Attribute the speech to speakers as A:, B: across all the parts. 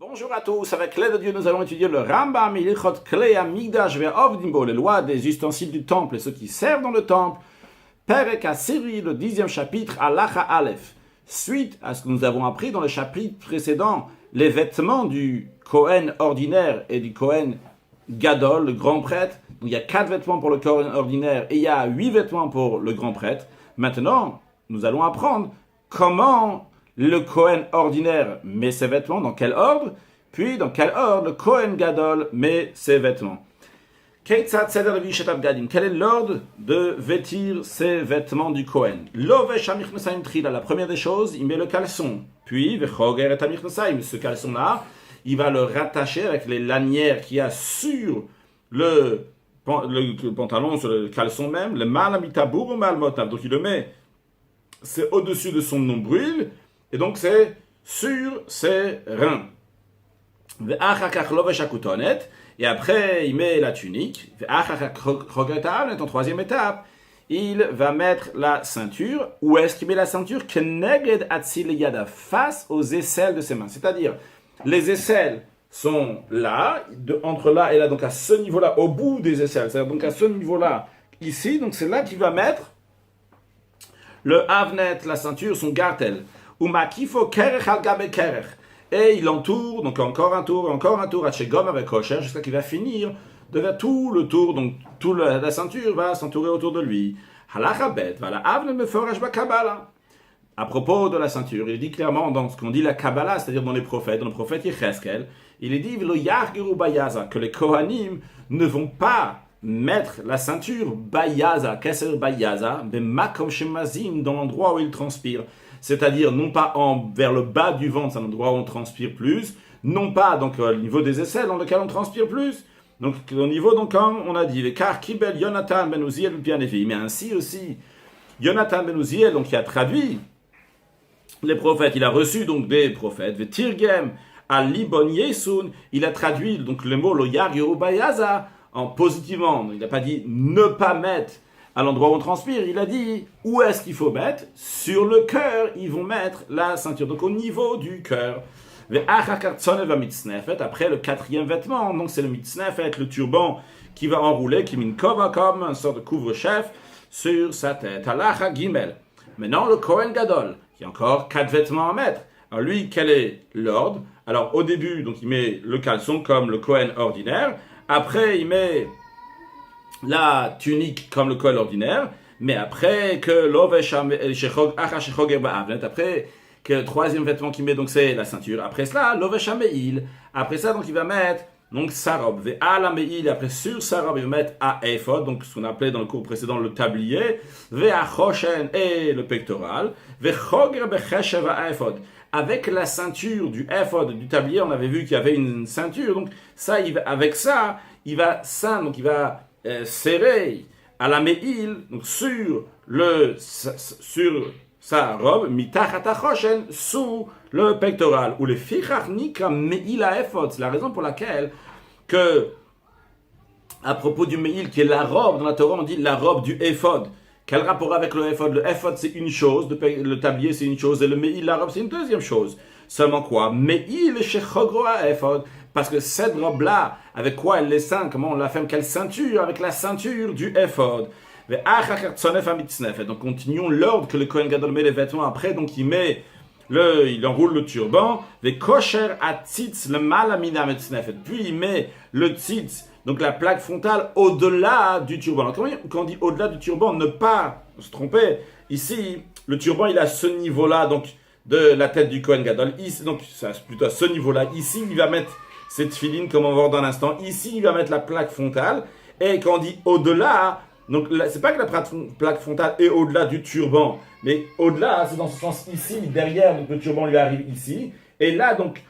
A: Bonjour à tous, avec l'aide de Dieu, nous allons étudier le Rambam, Ilchot Klei HaMikdash ve'Ovdim Bo, les lois des ustensiles du temple et ceux qui servent dans le temple. Perek HaSiri, le 10e chapitre, Halacha Aleph. Suite à ce que nous avons appris dans le chapitre précédent, les vêtements du Kohen ordinaire et du Kohen Gadol, le grand prêtre. Donc il y a 4 vêtements pour le Kohen ordinaire et il y a 8 vêtements pour le grand prêtre. Maintenant, nous allons apprendre comment le Kohen ordinaire met ses vêtements, dans quel ordre, puis dans quel ordre le Kohen Gadol met ses vêtements. Quel est l'ordre de vêtir ses vêtements du Kohen? La première des choses, il met le caleçon. Puis, ce caleçon-là, il va le rattacher avec les lanières qu'il y a sur le pantalon, sur le caleçon même, le malamitabur ou malmotab. Donc il le met, c'est au-dessus de son nombril, et donc c'est sur ses reins. Et après, il met la tunique. En troisième étape, il va mettre la ceinture. Où est-ce qu'il met la ceinture? Face aux aisselles de ses mains. C'est-à-dire, les aisselles sont là, entre là et là, donc à ce niveau-là, au bout des aisselles. C'est-à-dire donc à ce niveau-là, ici. Donc c'est là qu'il va mettre le avnet, la ceinture, son gartel. Et il entoure, donc encore un tour, jusqu'à qu'il va finir de faire tout le tour, donc toute la ceinture va s'entourer autour de lui. À propos de la ceinture, il dit clairement dans ce qu'on dit la Kabbalah, c'est-à-dire dans le prophète Yecheskel, il est dit que les Kohanim ne vont pas mettre la ceinture bayaza, keser bayaza, makom shemazim, dans l'endroit où il transpire. C'est-à-dire non pas vers le bas du ventre, c'est un endroit où on transpire plus, non pas donc au niveau des aisselles dans lequel on transpire plus, donc au niveau, donc comme on a dit, car Kibel Yonatan ben Uziel bien évidemment, mais ainsi aussi, Yonatan ben Uziel, donc qui a traduit les prophètes, il a reçu donc des prophètes, Vetirgem, Alibon Yesun, il a traduit donc le mot lo yar yorubayaza en positivement, il n'a pas dit ne pas mettre à l'endroit où on transpire, il a dit où est-ce qu'il faut mettre? Sur le cœur, ils vont mettre la ceinture, donc au niveau du cœur. Après le 4e vêtement, donc c'est le mitznefet, le turban qui va enrouler, qui minkova comme une sorte de couvre-chef sur sa tête. Halacha Gimel. Maintenant le Kohen Gadol, qui a encore 4 vêtements à mettre. Alors lui, quel est l'ordre? Alors au début, donc il met le caleçon comme le Kohen ordinaire. Après, il met la tunique comme le Kohen ordinaire, mais après que après que le 3e vêtement qu'il met, donc c'est la ceinture. Après cela, l'oveshameil. Après ça, donc il va mettre donc sa robe. Ve'alameil. Après sur sa robe, il va mettre à ephod, donc ce qu'on appelait dans le cours précédent le tablier. Ve'achoshen et le pectoral. Ve'choger becheshev à ephod. Avec la ceinture du ephod, du tablier, on avait vu qu'il y avait une ceinture. Donc ça, avec ça, il va serré à la meil, donc sur sa robe, mitachatachoshen, sous le pectoral, ou le fichachnika meil à ephod. C'est la raison pour laquelle que, à propos du meil, qui est la robe, dans la Torah, on dit la robe du ephod. Quel rapport avec le ephod? Le ephod, c'est une chose, le tablier, c'est une chose, et le meil, la robe, c'est une deuxième chose. Seulement quoi? Meil shechogro à ephod. Parce que cette robe-là, avec quoi elle les ceint? Comment on la fait? Quelle ceinture? Avec la ceinture du ephod. Donc continuons l'ordre que le Kohen Gadol met les vêtements après. Donc il enroule le turban. Puis il met le tzitz, donc la plaque frontale, au-delà du turban. Alors, quand on dit au-delà du turban, ne pas se tromper. Ici, le turban, il est à ce niveau-là, donc de la tête du Kohen Gadol. Ici, donc c'est plutôt à ce niveau-là. Ici, il va mettre cette filine, comme on va voir dans l'instant. Ici, il va mettre la plaque frontale. Et quand on dit au-delà, donc c'est pas que la plaque frontale est au-delà du turban, mais au-delà, c'est dans ce sens ici, derrière, donc le turban lui arrive ici. Et là, donc,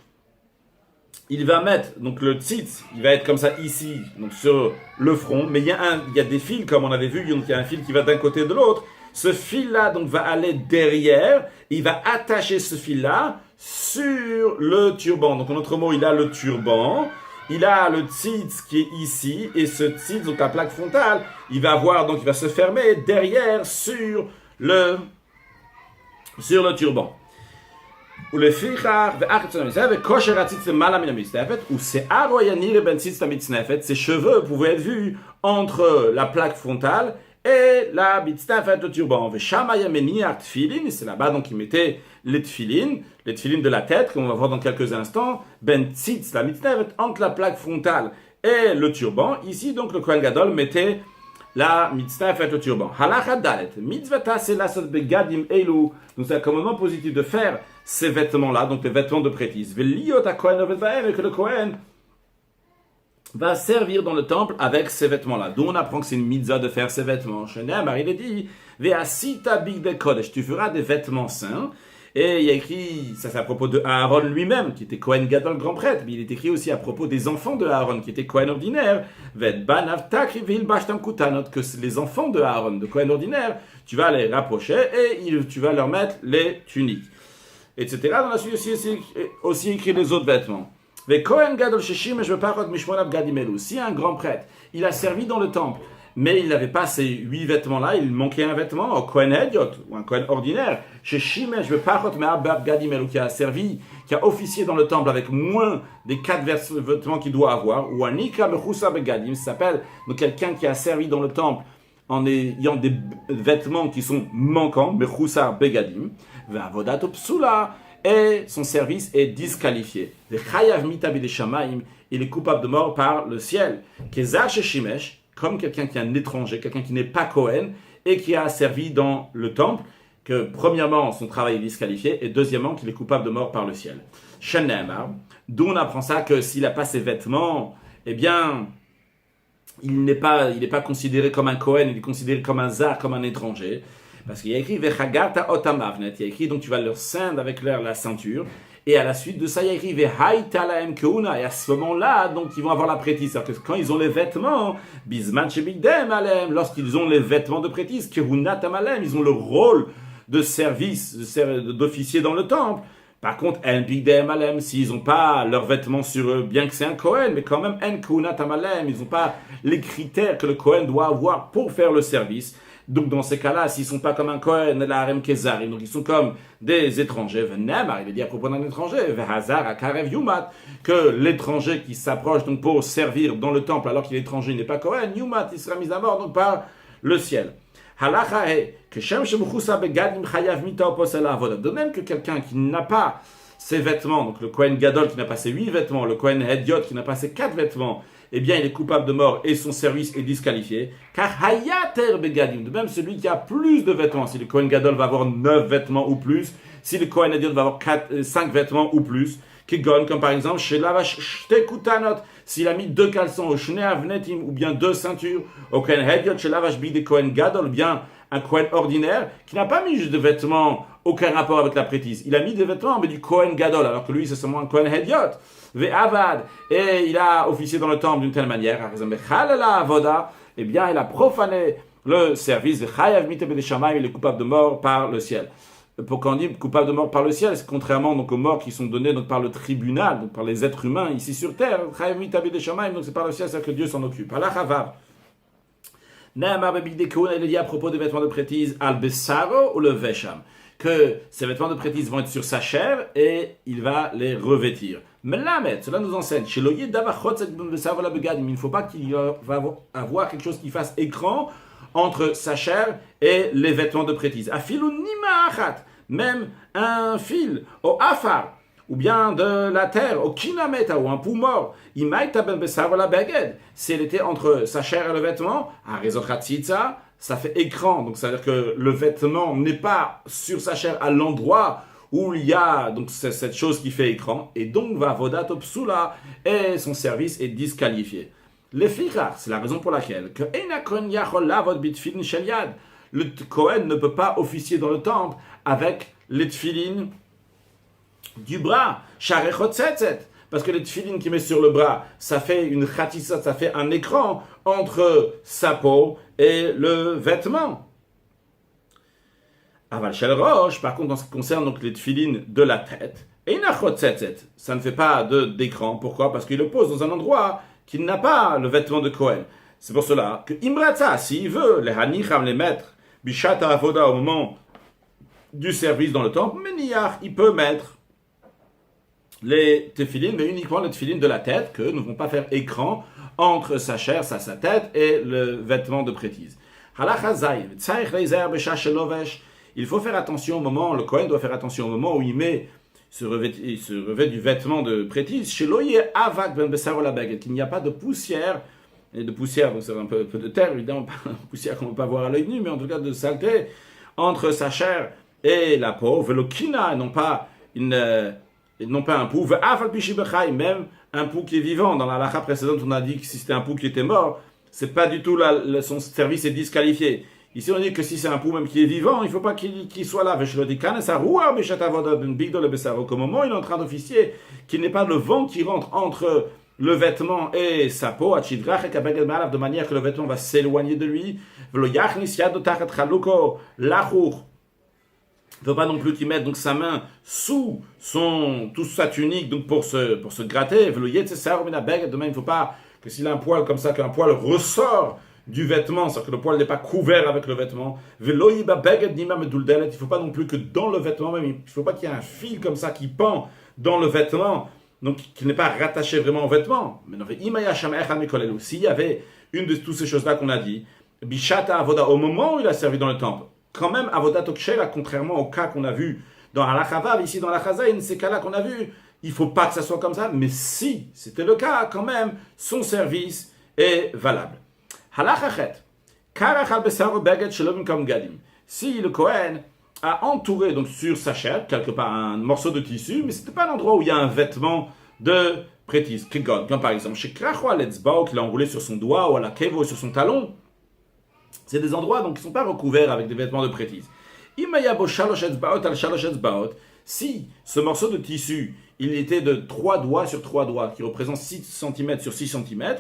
A: il va mettre, donc le tzitz, il va être comme ça ici, donc sur le front. Mais il y a des fils, comme on avait vu, donc il y a un fil qui va d'un côté et de l'autre. Ce fil-là, donc, va aller derrière. Il va attacher ce fil-là sur le turban. Donc, en autre mot, il a le turban, il a le tzitz qui est ici, et ce tzitz, donc la plaque frontale, il va se fermer derrière sur le turban. ou le fichar, ou c'est aroyanir ben mitznefet, ses cheveux pouvaient être vus entre la plaque frontale et la mitznefet, le turban. C'est là-bas donc ils mettaient les tfilin de la tête, qu'on va voir dans quelques instants, ben tzitz, la mitznefet, entre la plaque frontale et le turban. Ici donc le Kohen Gadol mettait la mitzvah fait le turban. Halacha dalet. Mitzvata c'est la sot begadim elu. Donc c'est un commandement positif de faire ces vêtements-là, donc les vêtements de prêtise. Veliot a Kohen oved vaem, et que le Kohen va servir dans le temple avec ces vêtements-là. D'où on apprend que c'est une mitzvah de faire ces vêtements. Shenemar, il est dit, ve'asita bigdei kodesh. Tu feras des vêtements saints. Et il y a écrit, ça c'est à propos de Aaron lui-même, qui était Kohen Gadol, grand prêtre, mais il est écrit aussi à propos des enfants de Aaron, qui étaient Kohen ordinaire, que les enfants de Aaron, de Kohen ordinaire, tu vas les rapprocher et tu vas leur mettre les tuniques, etc. Dans la suite aussi écrit les autres vêtements. Si un grand prêtre, il a servi dans le temple, mais il n'avait pas ces 8 vêtements-là, il manquait un vêtement, au Kohen Hediot, ou un Kohen ordinaire, chez Shimesh, qui a servi, qui a officié dans le temple avec moins des 4 vêtements qu'il doit avoir, ou un Ika Mechusa Begadim, ça s'appelle donc quelqu'un qui a servi dans le temple en ayant des vêtements qui sont manquants, Mechusa Begadim, Ve'avodat Psula, et son service est disqualifié. Il est coupable de mort par le ciel. Kezar chez Shimesh, comme quelqu'un qui est un étranger, quelqu'un qui n'est pas Cohen, et qui a servi dans le temple, que premièrement, son travail est disqualifié, et deuxièmement, qu'il est coupable de mort par le ciel. Shenemar, d'où on apprend ça, que s'il n'a pas ses vêtements, eh bien, il n'est pas considéré comme un Cohen, il est considéré comme un zar, comme un étranger, parce qu'il y a écrit, Vechagarta otamavnet, il y a écrit, donc tu vas leur ceindre avec la ceinture, et à la suite de ça, il y a écrit Vehaitalaem keuna. Et à ce moment-là, donc, ils vont avoir la prêtise. C'est-à-dire que quand ils ont les vêtements, Bisman shebigdem alem, lorsqu'ils ont les vêtements de prêtise, Kehunatam alem, ils ont le rôle de service, d'officier dans le temple. Par contre, En bigdem alem, s'ils n'ont pas leurs vêtements sur eux, bien que c'est un Kohen, mais quand même, En kehunatam alem, ils n'ont pas les critères que le Kohen doit avoir pour faire le service. Donc dans ces cas-là, s'ils ne sont pas comme un Kohen, la harem kezarim, donc ils sont comme des étrangers, Venemar, il est dit à propos d'un étranger, Vehazar akarev yumat, que l'étranger qui s'approche donc pour servir dans le temple alors qu'il est étranger, il n'est pas Kohen, yumat, il sera mis à mort donc par le ciel. Halacha est que shem shemuchusa begadim chayav mita oposela avoda. De même que quelqu'un qui n'a pas ses vêtements, donc le Kohen Gadol qui n'a pas ses 8 vêtements, le Kohen Hediot qui n'a pas ses 4 vêtements, eh bien, il est coupable de mort et son service est disqualifié. Car hayater begadim, de même celui qui a plus de vêtements, si le Kohen Gadol va avoir 9 vêtements ou plus, si le Kohen Hediot va avoir 5 vêtements ou plus, Kigon, comme par exemple, chez Lavash Shtekutanot, s'il a mis 2 caleçons au Shnei Avnetim, ou bien 2 ceintures, au Kohen Hediot, chez Lavash Bide Kohen Gadol, ou bien un Kohen ordinaire, qui n'a pas mis juste de vêtements, aucun rapport avec la prêtise. Il a mis des vêtements, mais du Kohen Gadol, alors que lui, c'est seulement un Kohen Hediot. Ve'avad, et il a officié dans le temple d'une telle manière, eh bien, il a profané le service de Chayav Mitebe de Shamayim, il est coupable de mort par le ciel. Pourquoi on dit coupable de mort par le ciel, c'est contrairement donc aux morts qui sont donnés donc par le tribunal, donc par les êtres humains ici sur terre. Chayav Mitebe de Shamayim, donc c'est par le ciel, c'est que Dieu s'en occupe. Allah Chavav. Naamar Bebigde Kouna, il est dit à propos des vêtements de prêtise, Al Besaro ou le Vesham, que ces vêtements de prêtise vont être sur sa chair et il va les revêtir. Melamed, cela nous enseigne, il ne faut pas qu'il va avoir quelque chose qui fasse écran entre sa chair et les vêtements de prêtise. Afilu nima achat, même un fil, au afar, ou bien de la terre, au kinameta, ou un pou mort, si elle était entre sa chair et le vêtement, ça fait écran, donc ça veut dire que le vêtement n'est pas sur sa chair à l'endroit où il y a donc cette chose qui fait écran, et donc va vodat psula, et son service est disqualifié. Le fichar, c'est la raison pour laquelle que le Kohen ne peut pas officier dans le temple avec les tfilin du bras, parce que les tfilin qu'il met sur le bras, ça fait une khatissa, ça fait un écran entre sa peau et le vêtement. Aval shel rosh, par contre, en ce qui concerne donc les tfilin de la tête, ça ne fait pas d'écran. Pourquoi? Parce qu'il le pose dans un endroit qu'il n'a pas le vêtement de Kohen. C'est pour cela que Imratza, s'il veut les hanicham, les mettre, bishata avoda au moment du service dans le temple, Meniach, il peut mettre les téphilines, mais uniquement les téphilines de la tête, que ne vont pas faire écran entre sa chair, sa tête et le vêtement de prêtise. Il faut faire attention au moment, le Kohen doit faire attention au moment où il se revêt du vêtement de prêtise, qu'il n'y a pas de poussière, et de poussière, donc c'est un peu de terre, évidemment, pas de poussière qu'on ne peut pas voir à l'œil nu, mais en tout cas de saleté, entre sa chair et la peau, velokina, et non pas un pou, même un pou qui est vivant. Dans la halakha précédente, on a dit que si c'était un pou qui était mort, c'est pas du tout son service est disqualifié. Ici, on dit que si c'est un pou même qui est vivant, il ne faut pas qu'il soit là. Qu'au moment où il est en train d'officier, qu'il n'ait pas le vent qui rentre entre le vêtement et sa peau, de manière que le vêtement va s'éloigner de lui. Il ne faut pas non plus qu'il mette donc sa main sous toute sa tunique donc pour se gratter. De même, il ne faut pas que s'il a un poil comme ça, qu'un poil ressort du vêtement, c'est-à-dire que le poil n'est pas couvert avec le vêtement. Il ne faut pas non plus que dans le vêtement même, il ne faut pas qu'il y ait un fil comme ça qui pend dans le vêtement, donc qui n'est pas rattaché vraiment au vêtement. Mais s'il y avait une de toutes ces choses-là qu'on a dit, Bishata Avoda, au moment où il a servi dans le temple, quand même, Avodat Okshera, contrairement au cas qu'on a vu dans Halachavav, ici dans la Chazaïn, ces cas-là qu'on a vus, il ne faut pas que ça soit comme ça, mais si c'était le cas, quand même, son service est valable. Halachachet, Karachal Besar Beged Shalom Kam Gadim. Si le Kohen a entouré donc sur sa chair, quelque part, un morceau de tissu, mais ce n'était pas l'endroit où il y a un vêtement de prêtise, comme par exemple chez Krachwa Letzbao, qu'il a enroulé sur son doigt, ou à la kevo sur son talon. C'est des endroits donc, qui ne sont pas recouverts avec des vêtements de prêtise. Si ce morceau de tissu, il était de 3 doigts sur 3 doigts, qui représente 6 cm sur 6 cm,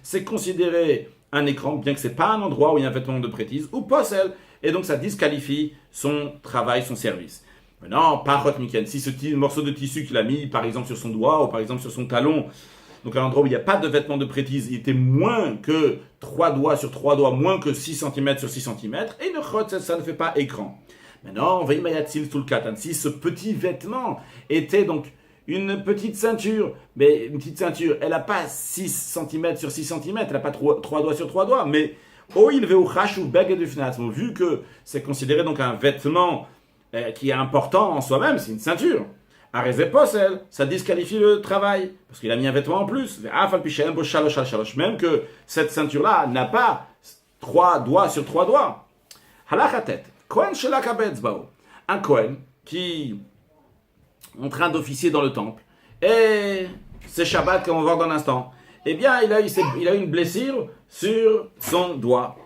A: c'est considéré un écran, bien que ce n'est pas un endroit où il y a un vêtement de prêtise, ou posel, et donc ça disqualifie son travail, son service. Maintenant, par Miken, si ce morceau de tissu qu'il a mis, par exemple, sur son doigt, ou par exemple sur son talon, donc à l'endroit où il n'y a pas de vêtement de prêtise, il était moins que 3 doigts sur 3 doigts, moins que 6 cm sur 6 cm, et ça ne fait pas écran. Maintenant, si ce petit vêtement était donc une petite ceinture, mais une petite ceinture, elle n'a pas 6 cm sur 6 cm, elle n'a pas 3 doigts sur 3 doigts, mais vu que c'est considéré donc un vêtement qui est important en soi-même, c'est une ceinture. Posel, ça disqualifie le travail, parce qu'il a mis un vêtement en plus. Même que cette ceinture-là n'a pas 3 doigts sur 3 doigts. Halachatet, Kohen shelakabetsbao. Un Kohen qui est en train d'officier dans le temple, et c'est Shabbat, comme on va voir dans un instant. Eh bien, il a une blessure sur son doigt.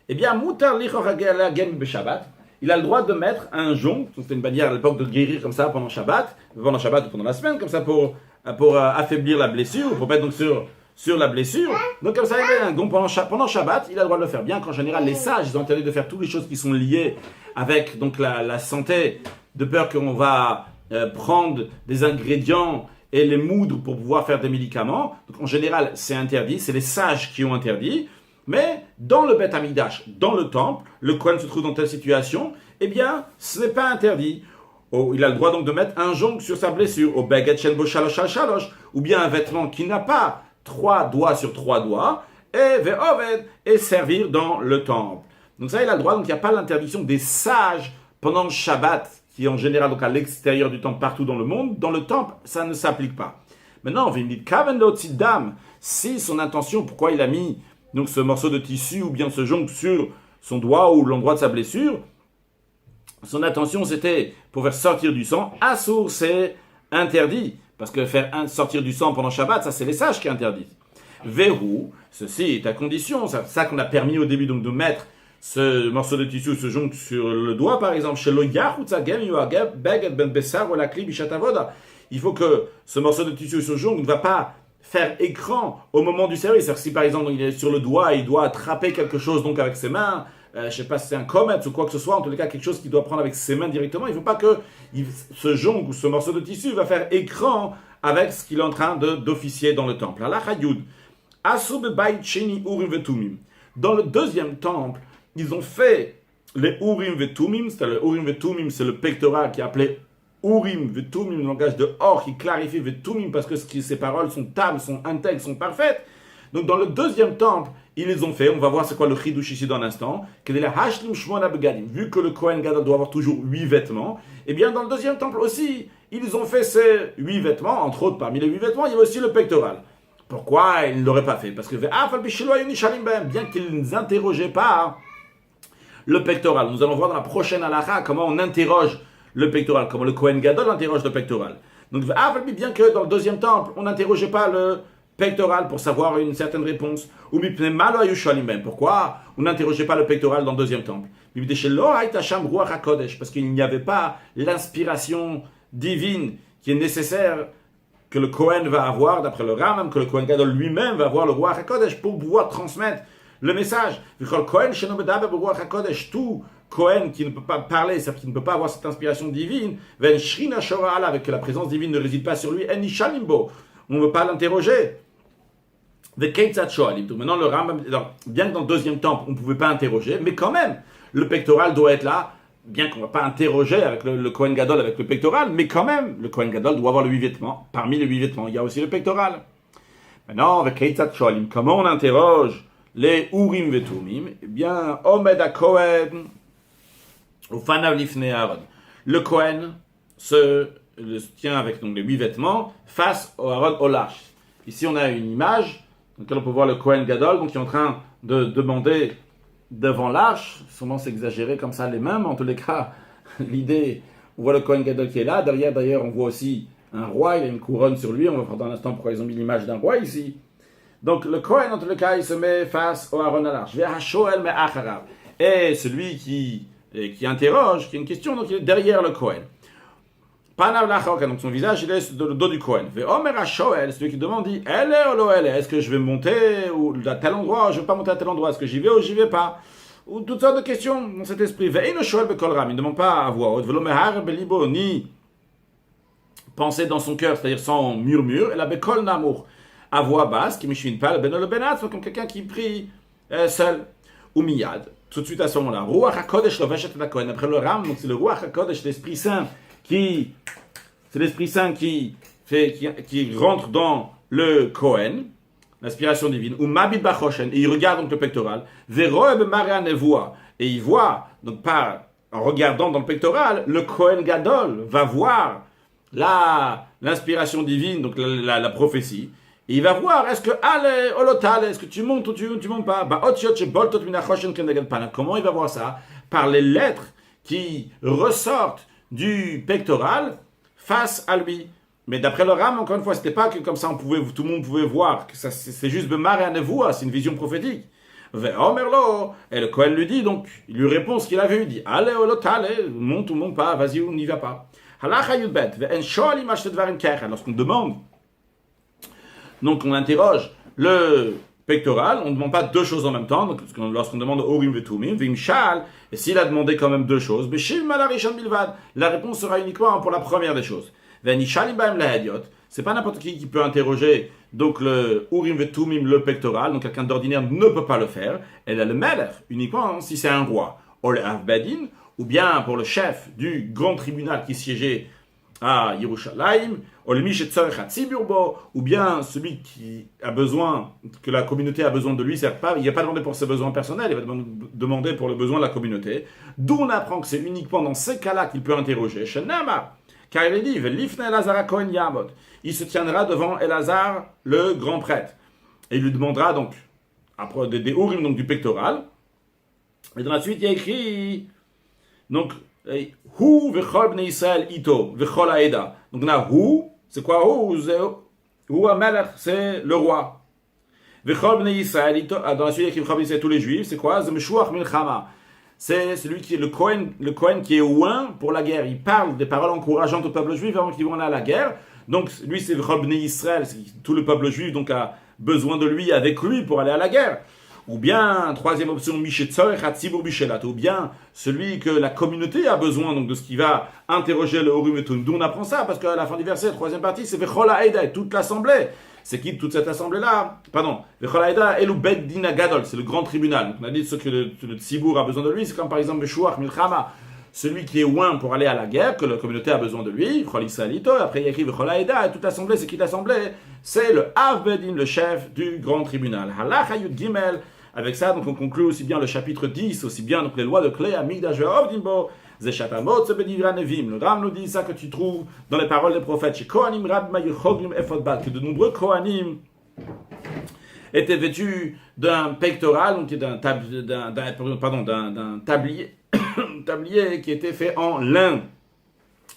A: Eh bien, mutar lichoragel Shabbat. Il a le droit de mettre un jonc, c'était une manière à l'époque de guérir comme ça pendant Shabbat ou pendant la semaine, comme ça pour affaiblir la blessure, pour mettre donc sur la blessure. Donc comme ça, il met un gong pendant Shabbat, il a le droit de le faire. Bien qu'en général, les sages, ils ont interdit de faire toutes les choses qui sont liées avec donc la santé, de peur qu'on va prendre des ingrédients et les moudre pour pouvoir faire des médicaments. Donc en général, c'est interdit, c'est les sages qui ont interdit. Mais dans le Beth Amikdash, dans le temple, le Kohen se trouve dans telle situation, eh bien, ce n'est pas interdit. Il a le droit donc de mettre un jonc sur sa blessure, au Beged Shen Bo Shalosh Al Shalosh, ou bien un vêtement qui n'a pas 3 doigts sur 3 doigts, et servir dans le temple. Donc ça, il a le droit, donc il n'y a pas l'interdiction des sages pendant le Shabbat, qui est en général donc à l'extérieur du temple partout dans le monde. Dans le temple, ça ne s'applique pas. Maintenant, on dit Kaven Lotzidam, si son intention, pourquoi il a mis donc ce morceau de tissu ou bien ce jonc sur son doigt ou l'endroit de sa blessure, son intention c'était pour faire sortir du sang. Assour, c'est interdit, parce que faire sortir du sang pendant Shabbat, ça c'est les sages qui interdisent. Verrou, ceci est à condition, c'est ça qu'on a permis au début donc de mettre ce morceau de tissu, ce jonc sur le doigt par exemple, chez le il faut que ce morceau de tissu, ce jonc ne va pas faire écran au moment du service. C'est-à-dire si par exemple il est sur le doigt, il doit attraper quelque chose donc avec ses mains, je ne sais pas si c'est un comète ou quoi que ce soit, en tous les cas quelque chose qu'il doit prendre avec ses mains directement, il ne faut pas que ce jonc ou ce morceau de tissu va faire écran avec ce qu'il est en train d'officier dans le temple. Dans le deuxième temple, ils ont fait les Urim Vetumim, c'est-à-dire le Urim Vetumim, c'est le pectoral qui est appelé Urim, Vetumim, le langage de Or qui clarifie Vetumim parce que ces paroles sont tames, sont intègres, sont parfaites. Donc dans le deuxième temple, ils les ont fait. On va voir c'est quoi le Chidush ici dans un instant. Vu que le Kohen Gadol doit avoir toujours 8 vêtements, et bien dans le deuxième temple aussi, ils ont fait ces 8 vêtements. Entre autres, parmi les 8 vêtements, il y a aussi le pectoral. Pourquoi ils ne l'auraient pas fait? Parce que bien qu'ils n'interrogeaient pas le pectoral. Nous allons voir dans la prochaine halakha comment on interroge le pectoral, comment le Kohen Gadol interroge le pectoral. Donc, bien que dans le deuxième temple, on n'interrogeait pas le pectoral pour savoir une certaine réponse. Pourquoi on n'interrogeait pas le pectoral dans le deuxième temple? Parce qu'il n'y avait pas l'inspiration divine qui est nécessaire que le Kohen va avoir, d'après le Rambam, que le Kohen Gadol lui-même va avoir le Ruach HaKodesh pour pouvoir transmettre le message. Tout Kohen qui ne peut pas parler, c'est-à-dire qui ne peut pas avoir cette inspiration divine, avec que la présence divine ne réside pas sur lui, on ne veut pas l'interroger. Donc maintenant, le Rambam, bien que dans le deuxième temple, on ne pouvait pas interroger, mais quand même, le pectoral doit être là, bien qu'on ne va pas interroger avec le Kohen Gadol avec le pectoral, mais quand même, le Kohen Gadol doit avoir le 8 vêtements. Parmi les 8 vêtements, il y a aussi le pectoral. Maintenant, avec Keitzat Shoalim, comment on interroge les Urim Vetumim? Eh bien, Omed HaKohen, Ufanav Lifnei Aaron. Le Kohen se tient avec donc, les 8 vêtements face au Aaron Olash. Ici, on a une image dans laquelle on peut voir le Kohen Gadol, donc qui est en train de demander devant l'arche, sûrement c'est exagéré comme ça les mains, mais en tous les cas, l'idée, on voit le Kohen Gadol qui est là, derrière d'ailleurs on voit aussi un roi, il a une couronne sur lui, on va voir dans un instant pourquoi ils ont mis l'image d'un roi ici. Donc le Kohen en tous les cas, il se met face au Aaron à l'arche. Et celui qui interroge, qui a une question, donc il est derrière le Kohen. Donc son visage, il est dans le dos du Kohen. Celui qui demande, dit, est-ce que je vais monter à tel endroit, ou je ne vais pas monter à tel endroit, est-ce que j'y vais ou j'y vais pas? Ou toutes sortes de questions dans cet esprit. Il ne demande pas à voix haute, ni penser dans son cœur, c'est-à-dire sans murmure, et la bekol namour, à voix basse, qui ne pas le benat, comme quelqu'un qui prie seul, ou miyad, tout de suite à ce moment-là. Ruach HaKodesh loveshet la Kohen. Après le Ram, donc c'est le Ruach HaKodesh, l'Esprit Saint, c'est l'Esprit Saint qui rentre dans le Kohen, l'inspiration divine, ou Mabid Bachoshen, et il regarde donc le pectoral, Veroeb Marea Nevoa, et il voit, donc en regardant dans le pectoral, le Kohen Gadol va voir l'inspiration divine, donc la prophétie, et il va voir, est-ce que Ale Olotale, est-ce que tu montes ou tu montes pas? Comment il va voir ça? Par les lettres qui ressortent du pectoral face à lui. Mais d'après le Ram, encore une fois, c'était pas que comme ça tout le monde pouvait voir, que ça, c'est juste Bemare Anevoua, c'est une vision prophétique. Et le Kohen lui dit, donc, il lui répond ce qu'il a vu, il dit, allez, monte ou monte pas, vas-y, on n'y va pas. Lorsqu'on demande, donc on interroge le pectoral, on ne demande pas deux choses en même temps, donc lorsqu'on demande Orim Vetumim, Vimshal, et s'il a demandé quand même deux choses, la réponse sera uniquement pour la première des choses. C'est pas n'importe qui peut interroger donc le Urim Vetumim, le pectoral, donc quelqu'un d'ordinaire ne peut pas le faire. Elle a le Melech, uniquement si c'est un roi. Ou bien pour le chef du grand tribunal qui siégeait à Yerushalayim, ou bien celui qui a besoin, que la communauté a besoin de lui, il n'a pas demandé pour ses besoins personnels, il va demander pour le besoin de la communauté. D'où on apprend que c'est uniquement dans ces cas-là qu'il peut interroger. Car il est dit, il se tiendra devant Elazar, le grand prêtre. Et il lui demandera donc, après des Urim, donc du pectoral. Et dans la suite, il y a écrit, donc, Hu v'chol bnei Israël ito v'chol haeda. Donc là, Hu, c'est quoi Hu? Hu Amelech, c'est le roi. V'chol bnei Israël ito. Dans la suite, il y a écrit v'chol bnei Israël tous les juifs. C'est quoi? C'est Meshuach milchama. C'est celui qui est le Kohen qui est oint pour la guerre. Il parle des paroles encourageantes au peuple juif avant qu'ils vont aller à la guerre. Donc lui, c'est v'chol bnei Israël. Tout le peuple juif donc a besoin de lui avec lui pour aller à la guerre. Ou bien, troisième option, ou bien celui que la communauté a besoin, donc de ce qui va interroger le Urim et Tumim. D'où on apprend ça, parce qu'à la fin du verset, troisième partie, c'est Vechol Haeda, et toute l'assemblée. C'est qui toute cette assemblée-là? Pardon, Vechol Haeda et le Bet Din Gadol, c'est le grand tribunal. Donc on a dit ce que le Tzibour a besoin de lui, c'est comme par exemple Meshuach Milchama, celui qui est oint pour aller à la guerre, que la communauté a besoin de lui, Chol Israelito, après il écrit Chol Haeda, et toute l'assemblée, c'est qui l'assemblée? C'est le Av Bedin, le chef du grand tribunal. Halacha Yud Gimel, avec ça, donc on conclut aussi bien le chapitre 10, aussi bien donc les lois de Klei Hamikdash ve'Ovdimbo, Zeshatamot Sebedivra Nevim. Le Ram nous dit ça que tu trouves dans les paroles des prophètes, chez Kohanim Rab Mayuchoglim Ephod Bat, que de nombreux Kohanim étaient vêtus d'un pectoral, donc d'un tablier, tablier qui était fait en lin.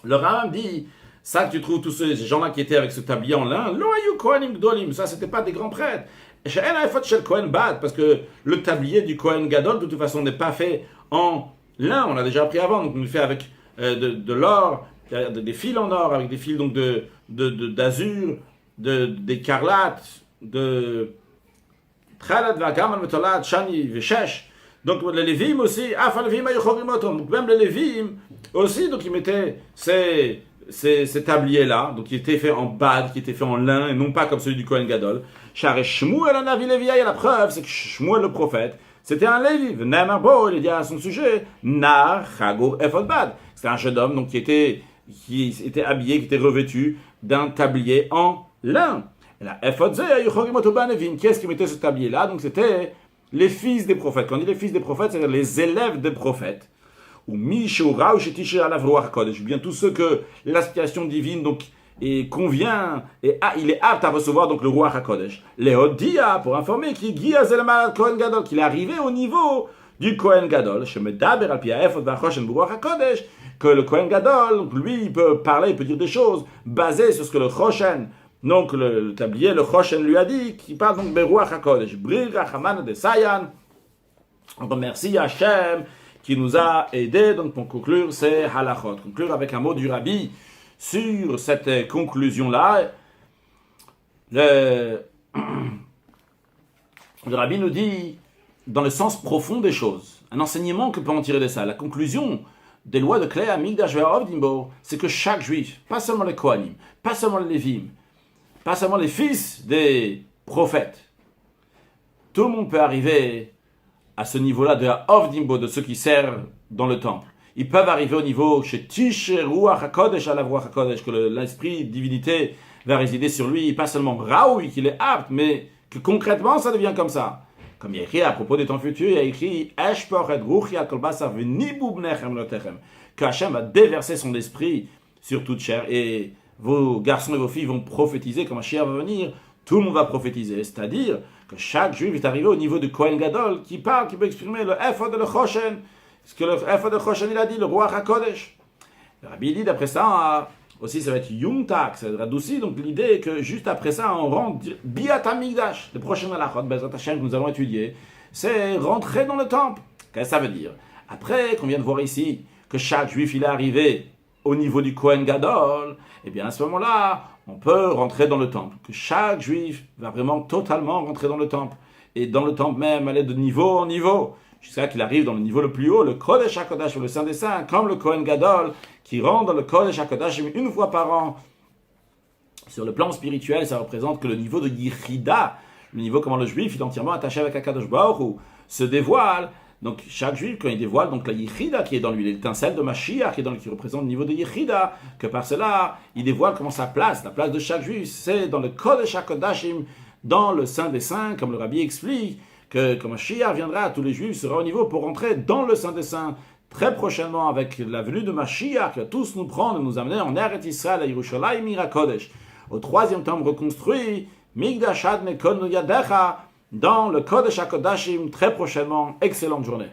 A: Le Ram dit ça que tu trouves tous ces gens-là qui étaient avec ce tablier en lin, Lo Ayu Kohanim Gdolim, ça c'était pas des grands prêtres. Parce que le tablier du Kohen Gadol, de toute façon, n'est pas fait en lin. On l'a déjà appris avant. Donc, on le fait avec de l'or, des fils en or, avec des fils donc d'azur, d'écarlate, de Tralat Vagamal Metolat, Shani Veshesh. Donc, les Lévim aussi, donc même les Lévim aussi, donc ils mettaient ces tabliers-là, donc qui étaient faits en bad, qui étaient faits en lin, et non pas comme celui du Kohen Gadol. Share Shmuel en Avi Lévi, la preuve, c'est que Shmuel le prophète, c'était un Lévi. Neymar Bo, il dit à son sujet, Nar Chago Ephod Bad. C'était un jeune homme donc, qui était habillé, qui était revêtu d'un tablier en lin. Et la Ephod Zeh, qu'est-ce qui mettait ce tablier-là? Donc c'était les fils des prophètes. Quand on dit les fils des prophètes, c'est-à-dire les élèves des prophètes. Ou Mishura ou Shetishe ala Vruach HaKodesh. Bien tous ceux que l'aspiration divine donc et convient et il est apte à recevoir donc le Ruach HaKodesh. Léodia pour informer qu'il Kohen Gadol, qu'il est arrivé au niveau du Kohen Gadol. Shemedaber al pia efod v'achoshen Ruach HaKodesh, que le Kohen Gadol lui il peut parler, il peut dire des choses basées sur ce que le Choshen, donc le tablier, le Choshen lui a dit, qui parle donc de Ruach HaKodesh. Bril Rachaman de Sayan. On remercie Hachem qui nous a aidés donc pour conclure ces halachot. Conclure avec un mot du Rabbi sur cette conclusion-là. Le Rabbi nous dit, dans le sens profond des choses, un enseignement que peut en tirer de ça. La conclusion des lois de Klei Hamikdash ve'Ovdimbo, c'est que chaque juif, pas seulement les Kohanim, pas seulement les Lévim, pas seulement les fils des prophètes, tout le monde peut arriver à ce niveau-là de la Ovdimbo, de ceux qui servent dans le temple. Ils peuvent arriver au niveau chez Tish Ruach HaKodesh à la Ruach HaKodesh, que l'esprit divinité va résider sur lui, pas seulement Raoui, qu'il est apte, mais que concrètement ça devient comme ça. Comme il y a écrit à propos des temps futurs, il y a écrit que Hachem va déverser son esprit sur toute chair, et vos garçons et vos filles vont prophétiser, comme Mashiach va venir, tout le monde va prophétiser, c'est-à-dire que chaque juif est arrivé au niveau du Kohen Gadol qui parle, qui peut exprimer le Ephod de le Choshen. Ce que le Ephod de Choshen il a dit, le Ruach HaKodesh. Le Rabbi dit d'après ça, aussi ça va être Yumtak, ça va être radouci, donc l'idée est que juste après ça, on rentre Biat HaMikdash, le prochain halachot, Bezrat Hashem que nous allons étudier, c'est rentrer dans le temple. Qu'est-ce que ça veut dire? Après qu'on vient de voir ici que chaque juif il est arrivé au niveau du Kohen Gadol, et bien à ce moment-là, on peut rentrer dans le temple. Que chaque juif va vraiment totalement rentrer dans le temple. Et dans le temple même, aller de niveau en niveau, jusqu'à qu'il arrive dans le niveau le plus haut, le Kodesh HaKodesh, le Saint des Saints, comme le Kohen Gadol, qui rentre dans le Kodesh HaKodesh une fois par an. Sur le plan spirituel, ça représente que le niveau de Yichida, le niveau comment le juif est entièrement attaché avec Akadosh Baruch Hu, se dévoile. Donc chaque juif, quand il dévoile donc la Yichida qui est dans lui, l'étincelle de Mashiach qui représente le niveau de Yichida, que par cela, il dévoile comment sa place, la place de chaque juif, c'est dans le Kodesh HaKodashim, dans le Saint des Saints, comme le Rabbi explique, que quand Mashiach viendra, tous les juifs seront au niveau pour rentrer dans le Saint des Saints, très prochainement avec la venue de Mashiach, qui va tous nous prendre et nous amener en Eretz Israël, à Yerushalayim Ira Kodesh, au troisième temple reconstruit, Migdash Ad Mekonu Yadecha, dans le Kodesh HaKodashim, très prochainement. Excellente journée.